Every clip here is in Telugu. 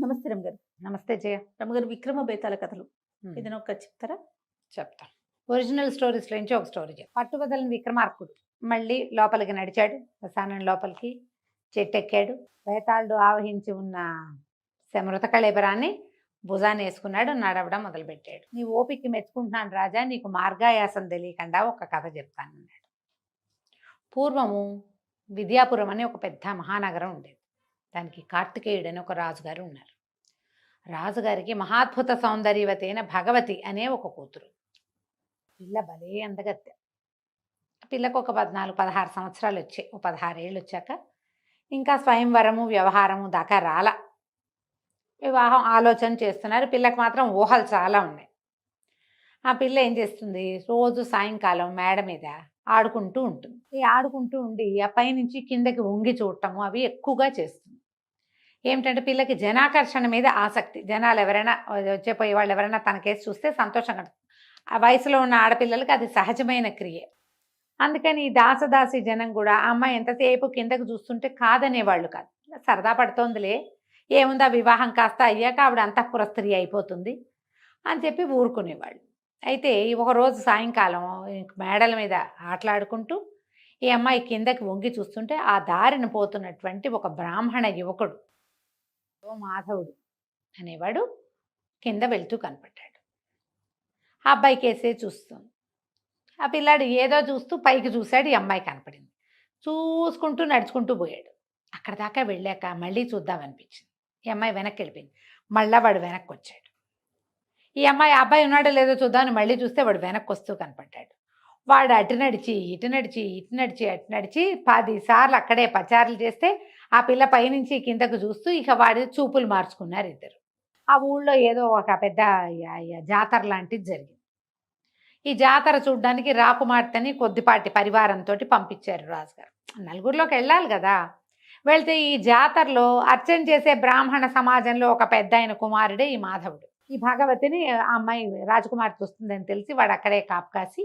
నమస్తే రమగారు. నమస్తే జయ. రమగారు 'విక్రమ బేతాళ' కథలు హ్మ్. ఏదైనా ఒక చెప్తారా? చెప్తా. ఒరిజినల్ స్టోరీస్‌లో నుంచి ఒక స్టోరీ చెప్తా. పట్టుబదలని విక్రమార్కుడు మళ్ళీ లోపలికి నడిచాడు. శ్మశానం లోపలికి చెట్టెక్కాడు. బేతాళుడు ఆవహించి ఉన్న మృత కళేబరాన్ని భుజానేసుకున్నాడు. నడవడం మొదలుపెట్టాడు. నీ ఓపికకి మెచ్చుకుంటున్నాను రాజా, నీకు మార్గాయాసం తెలియకుండా ఒక కథ చెప్తానన్నాడు. పూర్వము విద్యాపురం అని ఒక పెద్ద మహానగరం ఉండేది. దానికి కార్తికేయుడు అని ఒక రాజుగారు ఉన్నారు. రాజుగారికి మహాద్భుత సౌందర్యవతి అయిన భగవతి అనే ఒక కూతురు. పిల్ల భలే అందగత్తె. పిల్లకు ఒక 14-16 సంవత్సరాలు వచ్చాయి. ఒక 16 ఏళ్ళు వచ్చాక ఇంకా స్వయంవరము వ్యవహారము దాకా రాల. వివాహం ఆలోచన చేస్తున్నారు. పిల్లకు మాత్రం ఊహలు చాలా ఉన్నాయి. ఆ పిల్ల ఏం చేస్తుంది, రోజు సాయంకాలం మేడ మీద ఆడుకుంటూ ఉంటుంది. ఈ ఆడుకుంటూ ఉండి ఆ పైనుంచి కిందకి వంగి చూడటము అవి ఎక్కువగా చేస్తుంది. ఏమిటంటే పిల్లకి జనాకర్షణ మీద ఆసక్తి. జనాలు ఎవరైనా వచ్చేపోయే వాళ్ళు ఎవరైనా తనకేసి చూస్తే సంతోషంగా, ఆ వయసులో ఉన్న ఆడపిల్లలకి అది సహజమైన క్రియ. అందుకని ఈ దాసదాసి జనం కూడా ఆ అమ్మాయి ఎంతసేపు కిందకు చూస్తుంటే కాదనేవాళ్ళు కాదు. సరదా పడుతోందిలే, ఏముందా వివాహం కాస్త అయ్యాక ఆవిడ అంతఃపుర స్త్రీ అయిపోతుంది అని చెప్పి ఊరుకునేవాళ్ళు. అయితే ఒకరోజు సాయంకాలం మేడల మీద ఆటలాడుకుంటూ ఈ అమ్మాయి కిందకి వంగి చూస్తుంటే ఆ దారిన పోతున్నటువంటి ఒక బ్రాహ్మణ యువకుడు మాధవుడు అనేవాడు కింద వెళ్తూ కనపడ్డాడు. ఆ అబ్బాయి కేసే చూస్తుంది. ఆ పిల్లాడు ఏదో చూస్తూ పైకి చూశాడు. ఈ అమ్మాయి కనపడింది. చూసుకుంటూ నడుచుకుంటూ పోయాడు. అక్కడ దాకా వెళ్ళాక మళ్ళీ చూద్దామనిపించింది. ఈ అమ్మాయి వెనక్కి వెళ్ళిపోయింది. మళ్ళా వాడు వెనక్కి వచ్చాడు. ఈ అమ్మాయి అబ్బాయి ఉన్నాడో లేదో చూద్దామని మళ్ళీ చూస్తే వాడు వెనక్కి వస్తూ కనపడ్డాడు. వాడు అటు నడిచి ఇటు నడిచి ఇటు నడిచి అటు నడిచి 10 సార్లు అక్కడే పచారులు చేస్తే ఆ పిల్ల పైనుంచి కిందకు చూస్తూ ఇక వాడి చూపులు మార్చుకున్నారు ఇద్దరు. ఆ ఊళ్ళో ఏదో ఒక పెద్ద జాతర లాంటిది జరిగింది. ఈ జాతర చూడ్డానికి రాకుమార్తెని కొద్దిపాటి పరివారంతో పంపించారు రాజుగారు. నలుగురిలోకి వెళ్ళాలి కదా. వెళ్తే ఈ జాతరలో అర్చన చేసే బ్రాహ్మణ సమాజంలో ఒక పెద్ద ఆయన కుమారుడే ఈ మాధవుడు. ఈ భగవతిని ఆ అమ్మాయి రాజకుమార్తె వస్తుందని తెలిసి వాడు అక్కడే కాపు కాసి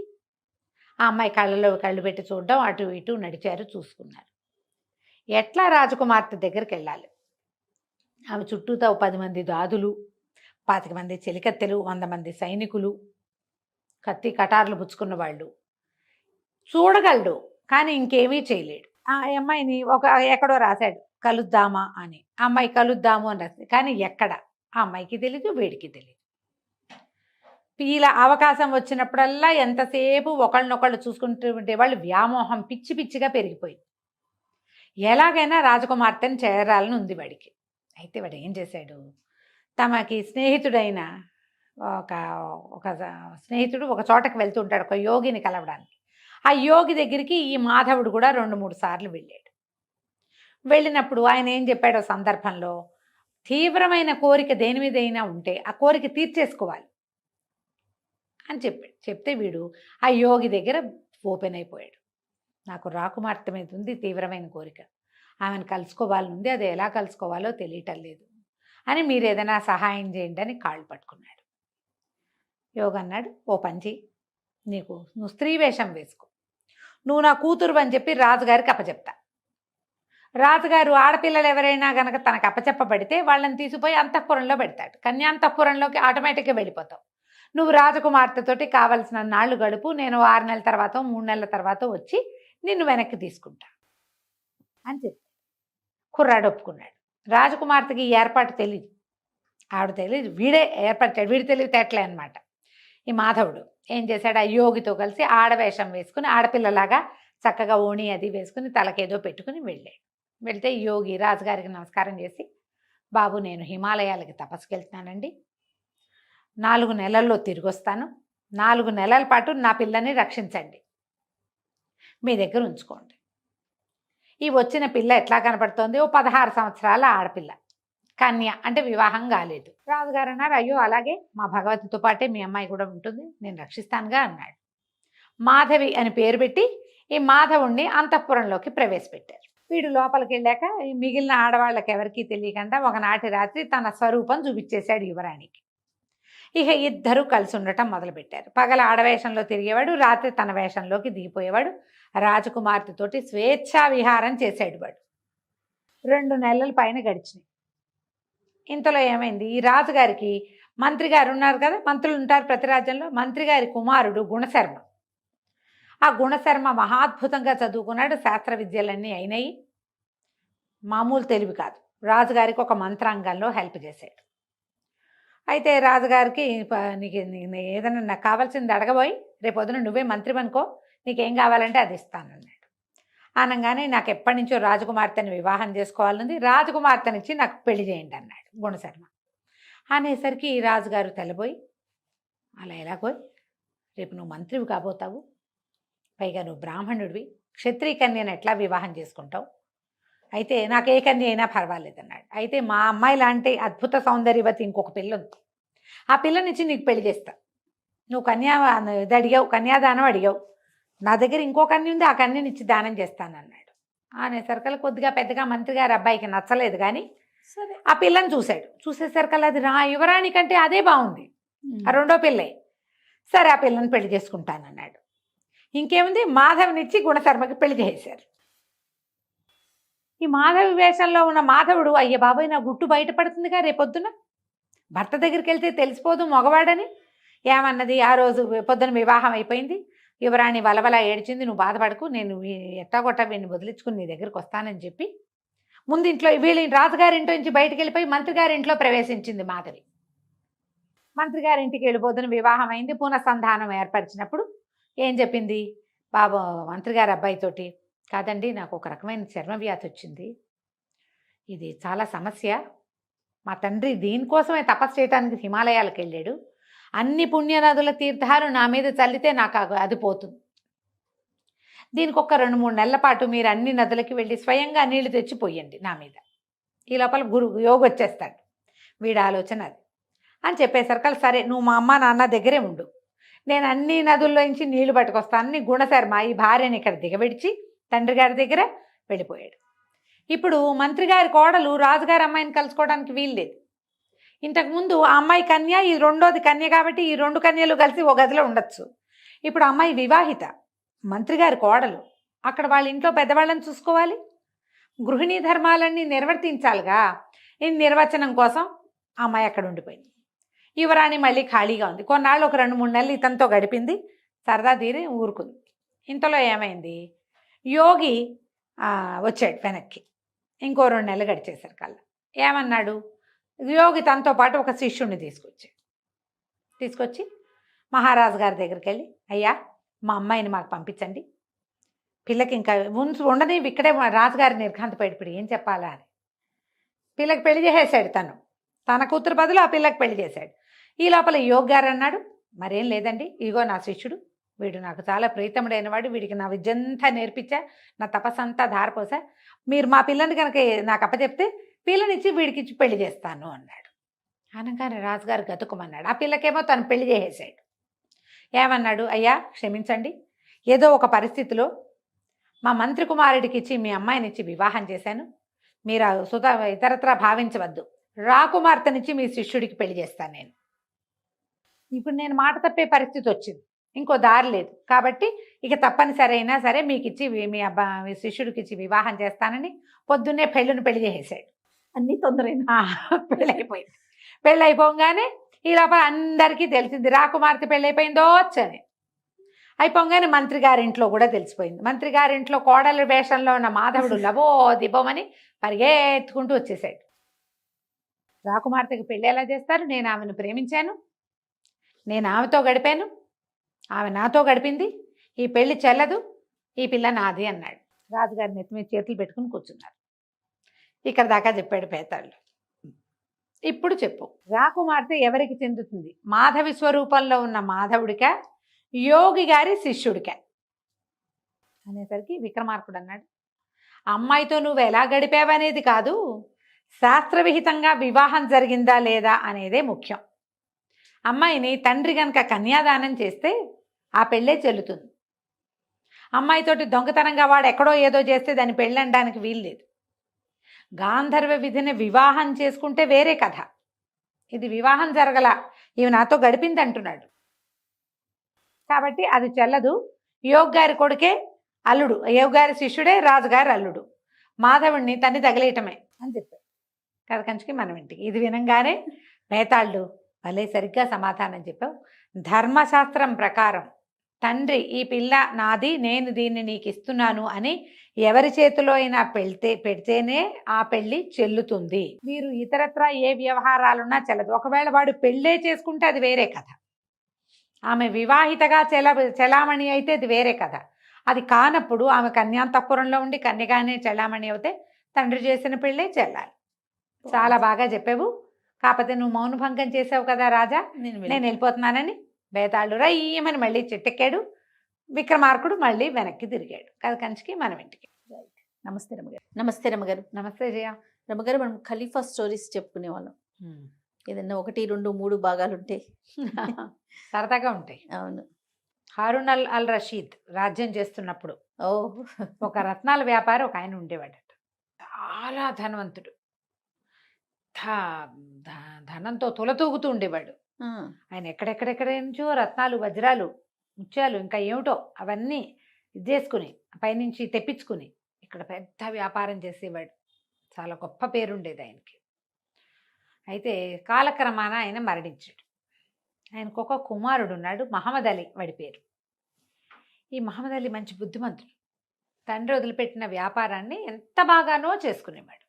ఆ అమ్మాయి కళ్ళలో కళ్ళు పెట్టి చూడడం, అటు ఇటు నడిచారు, చూసుకున్నారు. ఎట్లా రాజకుమార్తె దగ్గరికి వెళ్ళాలి. ఆమె చుట్టూతో 10 మంది దాదులు, 25 మంది చెలికత్తెలు, 100 మంది సైనికులు, కత్తి కటార్లు పుచ్చుకున్న వాళ్ళు. చూడగలడు కానీ ఇంకేమీ చేయలేడు. ఆ అమ్మాయిని ఎక్కడో రాశాడు కలుద్దామా అని. ఆ అమ్మాయి కలుద్దాము అని రాసింది. కానీ ఎక్కడ ఆ అమ్మాయికి తెలీదు, వీడికి తెలీదు. ఇలా అవకాశం వచ్చినప్పుడల్లా ఎంతసేపు ఒకళ్ళనొకళ్ళు చూసుకుంటూ ఉండేవాళ్ళు. వ్యామోహం పిచ్చి పిచ్చిగా పెరిగిపోయింది. ఎలాగైనా రాజకుమార్తెను చేరాలని ఉంది వాడికి. అయితే వాడు ఏం చేశాడు, తమకి స్నేహితుడైన ఒక ఒక స్నేహితుడు ఒక చోటకి వెళ్తూ ఉంటాడు, ఒక యోగిని కలవడానికి. ఆ యోగి దగ్గరికి ఈ మాధవుడు కూడా 2-3 సార్లు వెళ్ళాడు. వెళ్ళినప్పుడు ఆయన ఏం చెప్పాడో సందర్భంలో, తీవ్రమైన కోరిక దేని మీదైనా ఉంటే ఆ కోరిక తీర్చేసుకోవాలి అని చెప్పాడు. చెప్తే వీడు ఆ యోగి దగ్గర ఓపెన్ అయిపోయాడు. నాకు రాకుమార్తె మీద ఉంది తీవ్రమైన కోరిక, ఆమెను కలుసుకోవాలని ఉంది, అది ఎలా కలుసుకోవాలో తెలియటం లేదు అని మీరు ఏదైనా సహాయం చేయండి అని కాళ్ళు పట్టుకున్నాడు. యోగి అన్నాడు, ఓ పంచి, నువ్వు స్త్రీ వేషం వేసుకో, నువ్వు నా కూతురు అని చెప్పి రాజుగారికి అప్పచెప్తా. రాజుగారు ఆడపిల్లలు ఎవరైనా గనక తనకు అప్పచెప్పబడితే వాళ్ళని తీసిపోయి అంతఃపురంలో పెడతాడు. కన్యాంతఃపురంలోకి ఆటోమేటిక్గా వెళ్ళిపోతావు. నువ్వు రాజకుమార్తెతోటి కావలసిన నాళ్ళు గడుపు, నేను 6 నెలల తర్వాత 3 నెలల తర్వాత వచ్చి నిన్ను వెనక్కి తీసుకుంటా అని చెప్పి కుర్రాడు ఒప్పుకున్నాడు. రాజకుమార్తెకి ఈ ఏర్పాటు తెలియదు, ఆవిడ తెలియదు, వీడే ఏర్పరిచాడు. వీడి తెలివితేటలే అనమాట. ఈ మాధవుడు ఏం చేశాడు, ఆ యోగితో కలిసి ఆడవేషం వేసుకుని ఆడపిల్లలాగా చక్కగా ఓణి అది వేసుకుని తలకేదో పెట్టుకుని వెళ్ళాడు. వెళ్తే యోగి రాజుగారికి నమస్కారం చేసి, బాబు నేను హిమాలయాలకి తపస్సుకి వెళ్తున్నానండి, 4 నెలల్లో తిరిగి వస్తాను, 4 నెలల పాటు నా పిల్లని రక్షించండి, మీ దగ్గర ఉంచుకోండి. ఈ వచ్చిన పిల్ల ఎట్లా కనపడుతోంది, ఓ 16 సంవత్సరాల ఆడపిల్ల, కన్య, అంటే వివాహం కాలేదు. రాజుగారు అన్నారు, అయ్యో అలాగే మా భగవతితో పాటే మీ అమ్మాయి కూడా ఉంటుంది, నేను రక్షిస్తానుగా అన్నాడు. మాధవి అని పేరు పెట్టి ఈ మాధవుణ్ణి అంతఃపురంలోకి ప్రవేశపెట్టారు. వీడు లోపలికి వెళ్ళాక ఈ మిగిలిన ఆడవాళ్ళకి ఎవరికీ తెలియకుండా ఒకనాటి రాత్రి తన స్వరూపం చూపించేశాడు యువరాణికి. ఇక ఇద్దరు కలిసి ఉండటం మొదలుపెట్టారు. పగల ఆడవేషంలో తిరిగేవాడు, రాత్రి తన వేషంలోకి దిగిపోయేవాడు. రాజకుమార్తెతోటి స్వేచ్ఛా విహారం చేశాడు వాడు. 2 నెలల పైన గడిచినాయి. ఇంతలో ఏమైంది, ఈ రాజుగారికి మంత్రి గారు ఉన్నారు కదా, మంత్రులు ఉంటారు ప్రతి రాజ్యంలో, మంత్రి గారి కుమారుడు గుణశర్మ. ఆ గుణశర్మ మహాద్భుతంగా చదువుకున్నాడు, శాస్త్ర విద్యలన్నీ అయినాయి, మామూలు తెలివి కాదు. రాజుగారికి ఒక మంత్రాంగంలో హెల్ప్ చేశాడు. అయితే రాజుగారికి నీకు ఏదైనా నాకు కావాల్సింది అడగబోయి, రేపొద్దున నువ్వే మంత్రి అనుకో, నీకేం కావాలంటే అది ఇస్తానన్నాడు. అనగానే నాకు ఎప్పటి నుంచో రాజకుమార్తెని వివాహం చేసుకోవాలని, రాజకుమార్తెనిచ్చి నాకు పెళ్లి చేయండి అన్నాడు గుణశర్మ. అనేసరికి రాజుగారు తెల్లబోయి, అలా ఎలాగోయ్, రేపు నువ్వు మంత్రివి కాబోతావు, పైగా నువ్వు బ్రాహ్మణుడివి, క్షత్రియ కన్యను ఎట్లా వివాహం చేసుకుంటావు, అయితే నాకు ఏ కన్య అయినా పర్వాలేదన్నాడు. అయితే మా అమ్మాయి లాంటి అద్భుత సౌందర్యవతి ఇంకొక పిల్ల ఉంది, ఆ పిల్లనిచ్చి నీకు పెళ్లి చేస్తా, నువ్వు ఇది అడిగావు, కన్యాదానం అడిగావు, నా దగ్గర ఇంకో కన్య ఉంది, ఆ కన్యనిచ్చి దానం చేస్తానన్నాడు. అనేసరికల్లా కొద్దిగా పెద్దగా మంత్రి గారి అబ్బాయికి నచ్చలేదు, కానీ సరే ఆ పిల్లని చూశాడు. చూసేసరికల్లా అది యువరాణి కంటే అదే బాగుంది, ఆ రెండో పిల్లే. సరే ఆ పిల్లని పెళ్లి చేసుకుంటానన్నాడు. ఇంకేముంది, మాధవినిచ్చి గుణశర్మకి పెళ్లి చేశారు. ఈ మాధవి వేషంలో ఉన్న మాధవుడు, అయ్య బాబాయ్ నా గుట్టు బయటపడుతుందిగా రేపొద్దున, భర్త దగ్గరికి వెళ్తే తెలిసిపోదు మగవాడని. ఏమన్నది, ఆ రోజు పొద్దున వివాహం అయిపోయింది, యువరాణి వలవల ఏడ్చింది, నువ్వు బాధపడకు, నేను ఎట్టాగొట్టా వీడిని వదిలించుకుని నీ దగ్గరికి వస్తానని చెప్పి ముందు ఇంట్లో వీళ్ళ రాజుగారింట్లో నుంచి బయటికి వెళ్ళిపోయి మంత్రి గారింట్లో ప్రవేశించింది మాధవి. మంత్రి గారింటికి వెళ్ళిపోతున్న వివాహం అయింది. పునఃసంధానం ఏర్పరిచినప్పుడు ఏం చెప్పింది, బాబు మంత్రి గారి అబ్బాయితోటి, కాదండి నాకు ఒక రకమైన చర్మ వ్యాధి వచ్చింది, ఇది చాలా సమస్య, మా తండ్రి దీనికోసమే తపస్సు చేయడానికి హిమాలయాలకు వెళ్ళాడు, అన్ని పుణ్యనదుల తీర్థాలు నా మీద చల్లితే నాకు అది పోతుంది, దీనికి ఒక 2-3 నెలల పాటు మీరు అన్ని నదులకి వెళ్ళి స్వయంగా నీళ్లు తెచ్చిపోయండి నా మీద, ఈ లోపల యోగి వచ్చేస్తాడు, వీడి ఆలోచన అది అని చెప్పేసరికి, సరే నువ్వు మా అమ్మ నాన్న దగ్గరే ఉండు, నేను అన్ని నదుల్లోంచి నీళ్లు పట్టుకొస్తానని గుణశర్మ ఈ భార్యని ఇక్కడ దిగబెడిచి తండ్రి గారి దగ్గర వెళ్ళిపోయాడు. ఇప్పుడు మంత్రి గారి కోడలు రాజుగారి అమ్మాయిని కలుసుకోవడానికి వీల్లేదు. ఇంతకుముందు ఆ అమ్మాయి కన్య, ఈ రెండోది కన్య, కాబట్టి ఈ 2 కన్యలు కలిసి ఒక గదిలో ఉండొచ్చు. ఇప్పుడు అమ్మాయి వివాహిత, మంత్రి గారి కోడలు, అక్కడ వాళ్ళ ఇంట్లో పెద్దవాళ్ళని చూసుకోవాలి, గృహిణీ ధర్మాలన్నీ నిర్వర్తించాలిగా. ఈ నిర్వచనం కోసం ఆ అమ్మాయి అక్కడ ఉండిపోయింది. యువరాణి మళ్ళీ ఖాళీగా ఉంది. కొన్నాళ్ళు ఒక 2-3 నెలలు ఇతనితో గడిపింది, సరదా తీరి ఊరుకుంది. ఇంతలో ఏమైంది, యోగి వచ్చాడు వెనక్కి. ఇంకో 2 నెలలు గడిచేసరికల్లా ఏమన్నాడు, యోగి తనతో పాటు ఒక శిష్యుడిని తీసుకొచ్చి మహారాజు గారి దగ్గరికి వెళ్ళి, అయ్యా మా అమ్మాయిని మాకు పంపించండి, పిల్లకి ఇంకా ఉండని ఇక్కడే, రాజుగారి నిర్ఘాంతపడిపోయి ఏం చెప్పాలా అని పిల్లకి పెళ్లి చేసేసాడు. తన కూతురు బదులు ఆ పిల్లకి పెళ్లి చేశాడు. ఈ లోపల యోగి గారు అన్నాడు, మరేం లేదండి, ఇగో నా శిష్యుడు, వీడు నాకు చాలా ప్రీతముడైన వాడు, వీడికి నా విద్యంతా నేర్పించా, నా తపస్సంతా ధారపోసా, మీరు మా పిల్లని కనుక నాకు అప్పచెప్తే పిల్లనిచ్చి వీడికి ఇచ్చి పెళ్లి చేస్తాను అన్నాడు. అనగానే రాజుగారు గతుకుమన్నాడు. ఆ పిల్లకేమో తను పెళ్లి చేసేసాడు. ఏమన్నాడు, అయ్యా క్షమించండి, ఏదో ఒక పరిస్థితిలో మా మంత్రి కుమారుడికి ఇచ్చి మీ అమ్మాయినిచ్చి వివాహం చేశాను, మీరు ఇతరత్రా భావించవద్దు, రాకుమార్తెనిచ్చి మీ శిష్యుడికి పెళ్లి చేస్తాను నేను. ఇప్పుడు నేను మాట తప్పే పరిస్థితి వచ్చింది, ఇంకో దారి లేదు, కాబట్టి ఇక తప్పనిసరి అయినా సరే మీకు ఇచ్చి మీ శిష్యుడికి ఇచ్చి వివాహం చేస్తానని పొద్దున్నే పెళ్లి చేసేసాడు. అన్ని తొందరైనా పెళ్ళైపోయింది. పెళ్ళైపోగానే ఈ లోపల అందరికీ తెలిసింది రాకుమార్తె పెళ్ళైపోయిందో వచ్చని. అయిపోగానే మంత్రి గారింట్లో కూడా తెలిసిపోయింది. మంత్రి గారింట్లో కోడల వేషంలో ఉన్న మాధవుడు లబో దిబోమని పరిగెత్తుకుంటూ వచ్చేసాడు. రాకుమార్తెకి పెళ్ళి ఎలా చేస్తారు, నేను ఆమెను ప్రేమించాను, నేను ఆమెతో గడిపాను, ఆమె నాతో గడిపింది, ఈ పెళ్లి చెల్లదు, ఈ పిల్ల నాది అన్నాడు. రాజుగారి నెత్తి మీద చేతులు పెట్టుకుని కూర్చున్నారు. ఇక్కడ దాకా చెప్పాడు పేతాళ్ళు. ఇప్పుడు చెప్పు, రాకుమార్తె ఎవరికి చెందుతుంది, మాధవి స్వరూపంలో ఉన్న మాధవుడికా, యోగి గారి శిష్యుడికా అనేసరికి విక్రమార్కుడు అన్నాడు, అమ్మాయితో నువ్వు ఎలా గడిపావనేది కాదు, శాస్త్రవిహితంగా వివాహం జరిగిందా లేదా అనేదే ముఖ్యం. అమ్మాయిని తండ్రి కనుక కన్యాదానం చేస్తే ఆ పెళ్ళే చెల్లుతుంది. అమ్మాయితోటి దొంగతనంగా వాడు ఎక్కడో ఏదో చేస్తే దాన్ని పెళ్ళనడానికి వీల్లేదు. గాంధర్వ విధిని వివాహం చేసుకుంటే వేరే కథ, ఇది వివాహం జరగల, ఇవి నాతో గడిపింది అంటున్నాడు, కాబట్టి అది చెల్లదు. యోగి గారి కొడుకే అల్లుడు, యోగి గారి శిష్యుడే రాజుగారి అల్లుడు, మాధవుడిని తన్ని తగిలేయటమే అని చెప్పాడు. కథ కంచికి మనం ఇంటికి. ఇది వినంగానే బేతాళుడు భలే సరిగ్గా సమాధానం చెప్పావు. ధర్మశాస్త్రం ప్రకారం తండ్రి ఈ పిల్ల నాది, నేను దీన్ని నీకు ఇస్తున్నాను అని ఎవరి చేతిలో అయినా పెడితేనే ఆ పెళ్లి చెల్లుతుంది. మీరు ఇతరత్రా ఏ వ్యవహారాలున్నా చెల్లదు. ఒకవేళ వాడు పెళ్ళే చేసుకుంటే అది వేరే కథ. ఆమె వివాహితగా చెలామణి అయితే అది వేరే కథ. అది కానప్పుడు ఆమె కన్యాంతఃపురంలో ఉండి కన్యగానే చెలామణి అవుతే తండ్రి చేసిన పెళ్ళే చెల్లాలి. చాలా బాగా చెప్పావు. కాకపోతే నువ్వు మౌనభంగం చేసావు కదా రాజా, నేను వెళ్ళిపోతున్నానని బేతాళుడు రయ్యమని మళ్ళీ చెట్టెక్కాడు. విక్రమార్కుడు మళ్ళీ వెనక్కి తిరిగాడు. కథ కంచికి మనం ఇంటికి. నమస్తే రమ్మగారు. నమస్తే రమ్మగారు. నమస్తే జయ. రమ్మగారు, మనం ఖలీఫా స్టోరీస్ చెప్పుకునే వాళ్ళం. ఏదన్నా 1, 2, 3 భాగాలు ఉంటాయి. సరదాగా ఉంటాయి. అవును. హారూన్ అల్ రషీద్ రాజ్యం చేస్తున్నప్పుడు ఓ ఒక రత్నాల వ్యాపారి ఒక ఆయన ఉండేవాడట. చాలా ధనవంతుడు. ధనంతో తులతూగుతూ ఉండేవాడు. ఆయన ఎక్కడెక్కడెక్కడ నుంచో రత్నాలు, వజ్రాలు, ముత్యాలు, ఇంకా ఏమిటో అవన్నీ ఇది చేసుకుని పైనుంచి తెప్పించుకుని ఇక్కడ పెద్ద వ్యాపారం చేసేవాడు. చాలా గొప్ప పేరుండేది ఆయనకి. అయితే కాలక్రమాన ఆయన మరణించాడు. ఆయనకు ఒక కుమారుడు ఉన్నాడు, మహమ్మద్ అలీ వాడి పేరు. ఈ మహమ్మద్ అలీ మంచి బుద్ధిమంతుడు. తండ్రి వదిలిపెట్టిన వ్యాపారాన్ని ఎంత బాగానో చేసుకునేవాడు.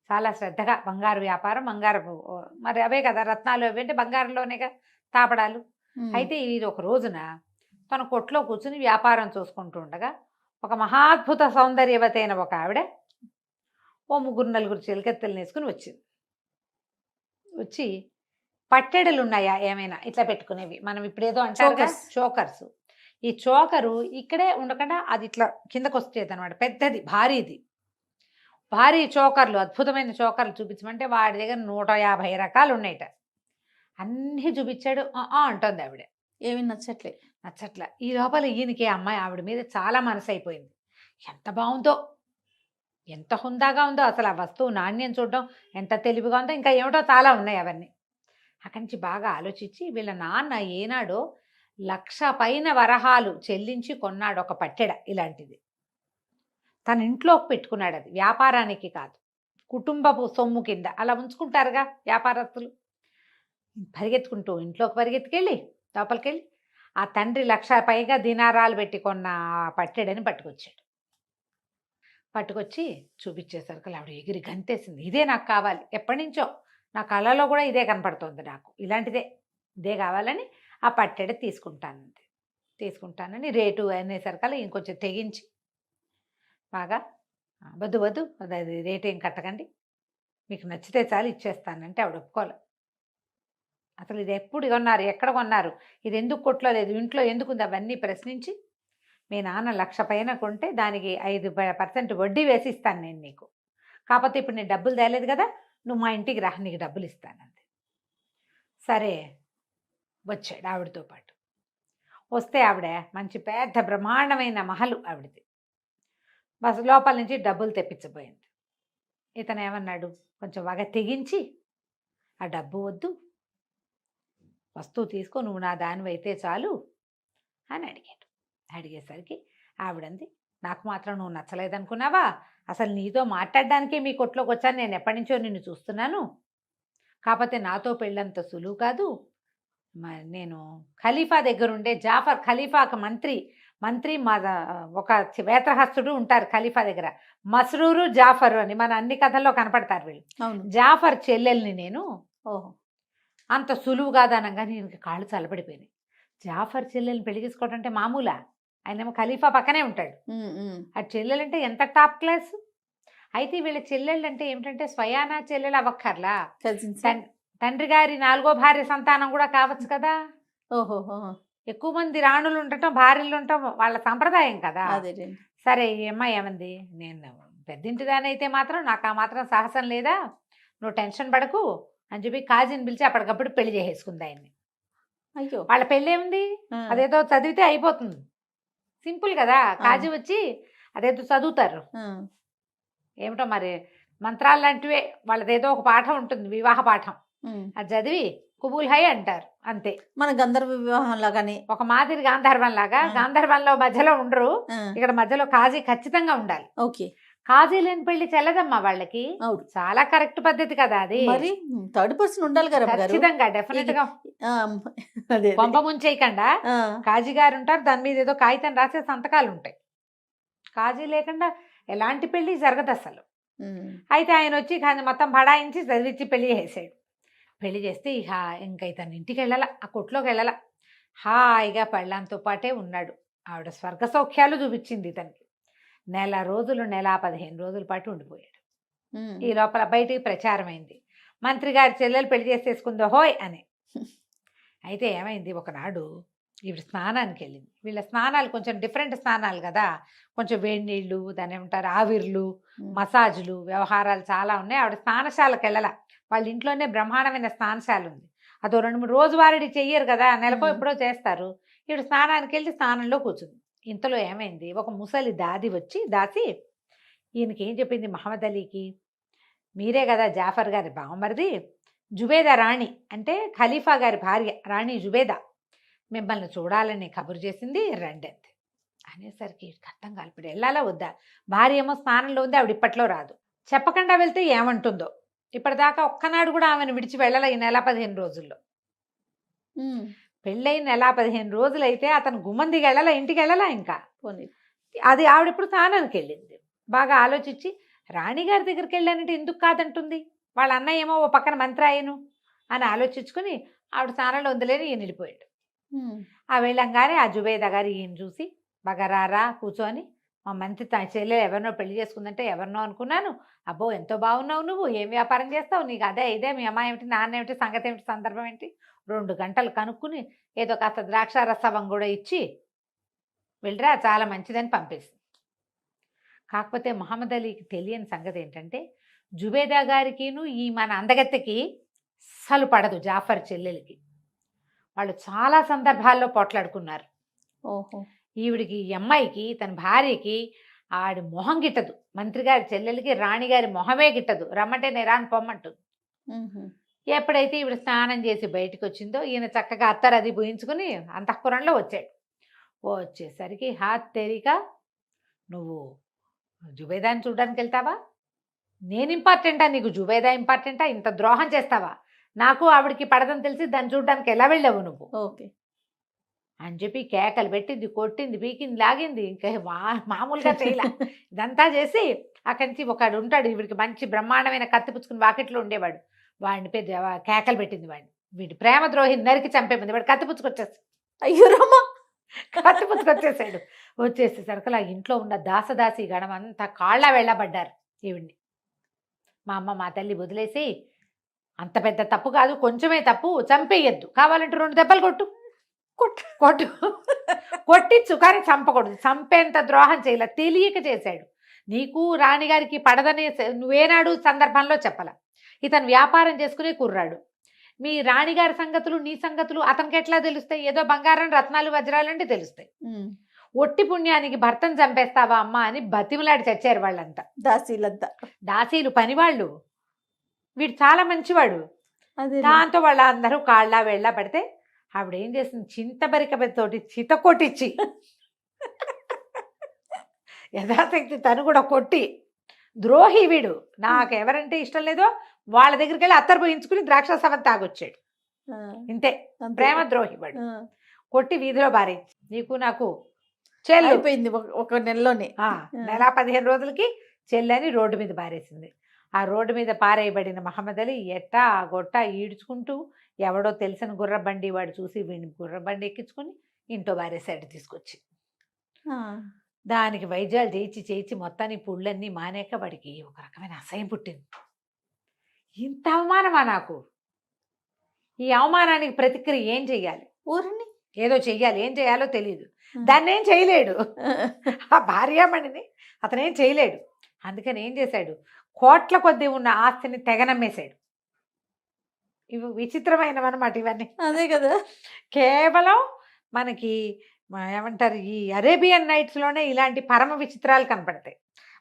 చాలా శ్రద్ధగా బంగారు వ్యాపారం, బంగారు మరి అవే కదా రత్నాలు, అవి అంటే బంగారంలోనేగా తాపడాలు. అయితే ఇది ఒక రోజున తన కొట్లో కూర్చుని వ్యాపారం చూసుకుంటూ ఉండగా ఒక మహాద్భుత సౌందర్యవతైన ఒక ఆవిడ ఓ 3-4 చిలకెత్తలు వేసుకుని వచ్చింది. వచ్చి పట్టెడలు ఉన్నాయా ఏమైనా ఇట్లా పెట్టుకునేవి, మనం ఇప్పుడేదో అంటారు చోకర్స్. ఈ చోకరు ఇక్కడే ఉండకుండా అది ఇట్లా కిందకు వచ్చేది అనమాట. పెద్దది, భారీ చోకర్లు, అద్భుతమైన చోకర్లు చూపించమంటే వాడి దగ్గర 150 రకాలు ఉన్నాయట. అన్నీ చూపించాడు. అంటుంది ఆవిడ. ఏమి నచ్చట్ల. ఈ లోపల ఈయనకి అమ్మాయి ఆవిడ మీద చాలా మనసు అయిపోయింది. ఎంత బాగుందో, ఎంత హుందాగా ఉందో, అసలు ఆ వస్తువు నాణ్యం చూడడం ఎంత తెలివిగా ఉందో, ఇంకా ఏమిటో చాలా ఉన్నాయి అవన్నీ. అక్కడి నుంచి బాగా ఆలోచించి వీళ్ళ నాన్న ఏనాడో 1,00,000 పైన వరహాలు చెల్లించి కొన్నాడు ఒక పట్టెడ ఇలాంటిది. తన ఇంట్లోకి పెట్టుకున్నాడు. అది వ్యాపారానికి కాదు, కుటుంబపు సొమ్ము కింద అలా ఉంచుకుంటారుగా వ్యాపారస్తులు. పరిగెత్తుకుంటూ ఇంట్లోకి పరిగెత్తుకెళ్ళి లోపలికెళ్ళి ఆ తండ్రి 1,00,000 పైగా దినారాలు పెట్టి కొన్న పట్టెడని పట్టుకొచ్చాడు. పట్టుకొచ్చి చూపించేసరికి ఆవిడ ఎగిరి గంతేసింది. ఇదే నాకు కావాలి, ఎప్పటి నుంచో నా కళలో కూడా ఇదే కనపడుతుంది, నాకు ఇదే కావాలని ఆ పట్టెడ తీసుకుంటానని రేటు అనేసరికల్లా ఇంకొంచెం తెగించి బాగా వద్దు అది రేటు ఏం కట్టకండి, మీకు నచ్చితే చాలు ఇచ్చేస్తానంటే ఆవిడ ఒప్పుకోలే. అసలు ఇది ఎప్పుడు కొన్నారు, ఎక్కడ కొన్నారు, ఇది ఎందుకు కొట్టలేదు, ఇంట్లో ఎందుకుంది అవన్నీ ప్రశ్నించి మీ నాన్న 1,00,000 పైన కొంటే దానికి 5% వడ్డీ వేసి ఇస్తాను నేను నీకు, కాకపోతే ఇప్పుడు నేను డబ్బులు తేలేదు కదా, నువ్వు మా ఇంటికి రా, నీకు డబ్బులు ఇస్తానంది. సరే వచ్చాడు ఆవిడతో పాటు. వస్తే ఆవిడ మంచి పెద్ద బ్రహ్మాండమైన మహలు ఆవిడది. బస్ లోపల నుంచి డబ్బులు తెప్పించబోయింది. ఇతను ఏమన్నాడు, కొంచెం బాగా తెగించి ఆ డబ్బు వద్దు, వస్తువు తీసుకో, నువ్వు నా దానివైతే చాలు అని అడిగాడు. అడిగేసరికి ఆవిడంది, నాకు మాత్రం నువ్వు నచ్చలేదనుకున్నావా, అసలు నీతో మాట్లాడడానికే మీ కొట్లోకి వచ్చాను, నేను ఎప్పటి నుంచో నిన్ను చూస్తున్నాను, కాకపోతే నాతో పెళ్ళంత సులువు కాదు, నేను ఖలీఫా దగ్గర ఉండే జాఫర్, ఖలీఫాకు మంత్రి మా ఒక వేత్రహస్తుడు ఉంటారు ఖలీఫా దగ్గర, మస్రూరు జాఫరు అని మన అన్ని కథల్లో కనపడతారు వీళ్ళు. జాఫర్ చెల్లెల్ని నేను, అంత సులువు కాదనగా నేను కాళ్ళు చల్లబడిపోయినాయి. జాఫర్ చెల్లెల్ని పెళ్లి చేసుకోవడం అంటే మామూలా, ఆయనేమో ఖలీఫా పక్కనే ఉంటాడు, ఆ చెల్లెలంటే ఎంత టాప్ క్లాస్. అయితే వీళ్ళ చెల్లెళ్ళు అంటే ఏమిటంటే స్వయానా చెల్లెలు అవ్వక్కర్లా, తండ్రి గారి 4వ భార్య సంతానం కూడా కావచ్చు కదా. ఎక్కువ మంది రాణులు ఉండటం, భార్యలు ఉండటం వాళ్ళ సంప్రదాయం కదా. సరే ఈ అమ్మాయి ఏమంది, నేను పెద్దింటిదాని అయితే మాత్రం నాకు ఆ మాత్రం సాహసం లేదా, నువ్వు టెన్షన్ పడకు అని చెప్పి కాజీని పిలిచి అప్పటికప్పుడు పెళ్లి చేసేసుకుంది ఆయన్ని. అయ్యో, వాళ్ళ పెళ్ళి ఏముంది, అదేదో చదివితే అయిపోతుంది, సింపుల్ కదా. కాజీ వచ్చి అదేదో చదువుతారు, ఏమిటో మరి మంత్రాలు లాంటివే, వాళ్ళదేదో ఒక పాఠం ఉంటుంది, వివాహ పాఠం, అది చదివి కుబూల్ హై అంటారు అంతే. మన గంధర్వ వివాహం లాగానే, ఒక మాదిరి గాంధర్వం లాగా. గాంధర్వంలో మధ్యలో ఉండరు, ఇక్కడ మధ్యలో కాజీ ఖచ్చితంగా ఉండాలి. ఓకే. కాజీ లేని పెళ్లి చెల్లదమ్మా వాళ్ళకి. అవును. చాలా కరెక్ట్ పద్ధతి కదా అది. మరి థర్డ్ పర్సన్ ఉండాలి కదా గారు. ఖచ్చితంగా డెఫినెట్ గా ఆ, అదే కొంప ముంచేయకుండా కాజీ గారు ఉంటారు, దాని మీద ఏదో కాగితం రాసే సంతకాలు ఉంటాయి. కాజీ లేకుండా ఎలాంటి పెళ్లి జరగదు అసలు. అయితే ఆయన వచ్చి మొత్తం బడాయించి చదివించి పెళ్లి చేసాడు. పెళ్లి చేస్తే ఇక ఇంకా ఇతను ఇంటికి వెళ్ళాల, ఆ కొట్లోకి వెళ్ళాల, హాయిగా పెళ్ళంతో పాటే ఉన్నాడు. ఆవిడ స్వర్గ సౌఖ్యాలు చూపించింది ఇతనికి. నెల రోజులు, నెల 15 రోజుల పాటు ఉండిపోయాడు. ఈ లోపల బయటికి ప్రచారం అయింది, మంత్రి గారి చెల్లెలు పెళ్లి చేసేసుకుందో హోయ్ అని. అయితే ఏమైంది, ఒకనాడు ఈవిడ స్నానానికి వెళ్ళింది. వీళ్ళ స్నానాలు కొంచెం డిఫరెంట్ స్నానాలు కదా, కొంచెం వేడి నీళ్ళు, దాని ఏమంటారు ఆవిర్లు, మసాజులు, వ్యవహారాలు చాలా ఉన్నాయి. ఆవిడ స్నానశాలకు వెళ్ళాల, వాళ్ళ ఇంట్లోనే బ్రహ్మాండమైన స్నానశాల ఉంది. అదో 2-3 రోజువారీ చెయ్యరు కదా, నెలకో ఎప్పుడో చేస్తారు. ఈవిడ స్నానానికి వెళ్ళి స్నానంలో కూర్చుంది. ఇంతలో ఏమైంది, ఒక ముసలి దాసి ఈయనకి ఏం చెప్పింది, మహమ్మద్ అలీకి, మీరే కదా జాఫర్ గారి బావమరిది, జుబేదా రాణి అంటే ఖలీఫా గారి భార్య రాణి జుబేదా మిమ్మల్ని చూడాలని కబురు చేసింది, రండి అంతే అనేసరికి అర్థం కాదు, ఇప్పుడు వెళ్ళాలా వద్దా. భార్య ఏమో స్నానంలో ఉంది, ఆవిడ ఇప్పట్లో రాదు. చెప్పకుండా వెళ్తే ఏమంటుందో. ఇప్పటిదాకా ఒక్కనాడు కూడా ఆమెను విడిచి వెళ్ళాల ఈ నెల 15 రోజుల్లో. పెళ్ళై నెల 15 రోజులైతే అతను గుమ్మందికి వెళ్ళాలా, ఇంటికి వెళ్ళాలా ఇంకా. అది ఆవిడ ఇప్పుడు స్నానానికి వెళ్ళింది. బాగా ఆలోచించి రాణిగారి దగ్గరికి వెళ్ళానంటే ఎందుకు కాదంటుంది, వాళ్ళ అన్నయ్య ఏమో ఓ పక్కన మంత్రి అయ్యను అని ఆలోచించుకుని ఆవిడ స్నానంలో ఉందిలేని ఈయన వెళ్ళిపోయాడు. ఆ వెళ్ళంగానే ఆ జుబేదా గారు ఈయన చూసి, బాగా రారా కూర్చొని, మా మంత్రి తన చెల్లెలు ఎవరినో పెళ్లి చేసుకుందంటే ఎవరినో అనుకున్నాను, అబ్బో ఎంతో బాగున్నావు, నువ్వు ఏం వ్యాపారం చేస్తావు, నీకు అదే ఇదే, మీ అమ్మాయి ఏమిటి, నాన్న ఏమిటి, సంగతి ఏమిటి, సందర్భం ఏంటి, 2 గంటలు కనుక్కుని ఏదో కాస్త ద్రాక్షారసవం కూడా ఇచ్చి వెళ్ళరా చాలా మంచిదని పంపేసింది. కాకపోతే మహమ్మద్ అలీకి తెలియని సంగతి ఏంటంటే, జుబేదా గారికిను ఈ మన అందగత్తెకి అస్సలు పడదు జాఫర్ చెల్లెలకి. వాళ్ళు చాలా సందర్భాల్లో పోట్లాడుకున్నారు. ఓహో. ఈవిడికి, ఈ అమ్మాయికి, తన భార్యకి ఆడి మొహం గిట్టదు, మంత్రి గారి చెల్లెలకి రాణిగారి మొహమే గిట్టదు, రమ్మంటే నేరాన్ని పొమ్మంటుంది. ఎప్పుడైతే ఈవిడ స్నానం చేసి బయటకు వచ్చిందో ఈయన చక్కగా అత్తరు అది పూయించుకుని అంతఃపురంలో వచ్చాడు. వచ్చేసరికి హాత్ తేరిక, నువ్వు జుబేదాని చూడడానికి వెళ్తావా, నేను ఇంపార్టెంటా నీకు, జుబేదా ఇంపార్టెంటా, ఇంత ద్రోహం చేస్తావా, నాకు ఆవిడికి పడదని తెలిసి దాన్ని చూడడానికి ఎలా వెళ్ళావు నువ్వు ఓకే అని చెప్పి కేకలు పెట్టింది, కొట్టింది, పీకింది, లాగింది. ఇంకా మామూలుగా చేయలే. ఇదంతా చేసి అక్కడి నుంచి ఒకడు ఉంటాడు, వీడికి మంచి బ్రహ్మాండమైన కత్తి పుచ్చుకుని వాకిట్లో ఉండేవాడు, వాడిని పెద్ద కేకలు పెట్టింది. వీడి ప్రేమ ద్రోహిని నరికి చంపేమంది. వాడు కత్తి పుచ్చుకొచ్చేసి, అయ్యో రామా, కత్తి పుచ్చుకొచ్చేసాడు. వచ్చేసేసరికి ఆ ఇంట్లో ఉన్న దాసదాసి గణం అంతా కాళ్ళ వెళ్ళబడ్డారు ఈవిడ్ని. మా అమ్మ మా తల్లి వదిలేసి, అంత పెద్ద తప్పు కాదు, కొంచెమే తప్పు, చంపేయద్దు, కావాలంటే 2 దెబ్బలు కొట్టు కొట్టించు, కానీ చంపకూడదు. చంపేంత ద్రోహం చేయలే, తెలియక చేశాడు. నీకు రాణిగారికి పడదనే నువ్వేనాడు సందర్భంలో చెప్పాల. ఇతను వ్యాపారం చేసుకునే కుర్రాడు, మీ రాణిగారి సంగతులు నీ సంగతులు అతనికి ఎట్లా తెలుస్తాయి, ఏదో బంగారం రత్నాలు వజ్రాలు అంటే తెలుస్తాయి. ఒట్టి పుణ్యానికి భర్తను చంపేస్తావా అమ్మా అని బతిమలాడి చచ్చారు వాళ్ళంతా, దాసీలు పనివాళ్ళు. వీడు చాలా మంచివాడు. దాంతో వాళ్ళందరూ కాళ్ళ వెళ్ళ పడితే ఆవిడ ఏం చేసింది, చింతబరికతోటి చిత కొట్టించి యథాశక్తి తను కూడా కొట్టి, ద్రోహి వీడు, నాకు ఎవరంటే ఇష్టం లేదో వాళ్ళ దగ్గరికి వెళ్ళి అత్తరు పోయించుకుని ద్రాక్షారసం తాగొచ్చాడు. ఇంతే, ప్రేమ ద్రోహి వాడు. కొట్టి వీధిలో బారేసి, నీకు నాకు చెల్లిపోయింది ఒక నెలలోనే. నెల 15 రోజులకి చెల్లని రోడ్డు మీద బారేసింది. ఆ రోడ్డు మీద పారేయబడిన మహమ్మద్ అలీ ఎట్టా గొట్ట ఈడ్చుకుంటూ, ఎవడో తెలిసిన గుర్రబండి వాడు చూసి వీడిని గుర్రబండి ఎక్కించుకుని ఇంట్లో బారేసాడు తీసుకొచ్చి. దానికి వైద్యాలు చేయించి మొత్తానికి పుళ్ళన్నీ మానేక వాడికి ఒక రకమైన అసహ్యం పుట్టింది. ఇంత అవమానమా నాకు, ఈ అవమానానికి ప్రతిక్రియ ఏం చెయ్యాలి, ఊరిని ఏదో చెయ్యాలి, ఏం చేయాలో తెలియదు. దాన్ని ఏం చేయలేడు, ఆ భార్యామణిని అతనేం చేయలేడు. అందుకని ఏం చేశాడు, కోట్ల కొద్దీ ఉన్న ఆస్తిని తెగనమ్మేశాడు. ఇవి విచిత్రమైనవన్నమాట ఇవన్నీ. అదే కదా, కేవలం మనకి ఏమంటారు, ఈ అరేబియన్ నైట్స్లోనే ఇలాంటి పరమ విచిత్రాలు కనపడతాయి.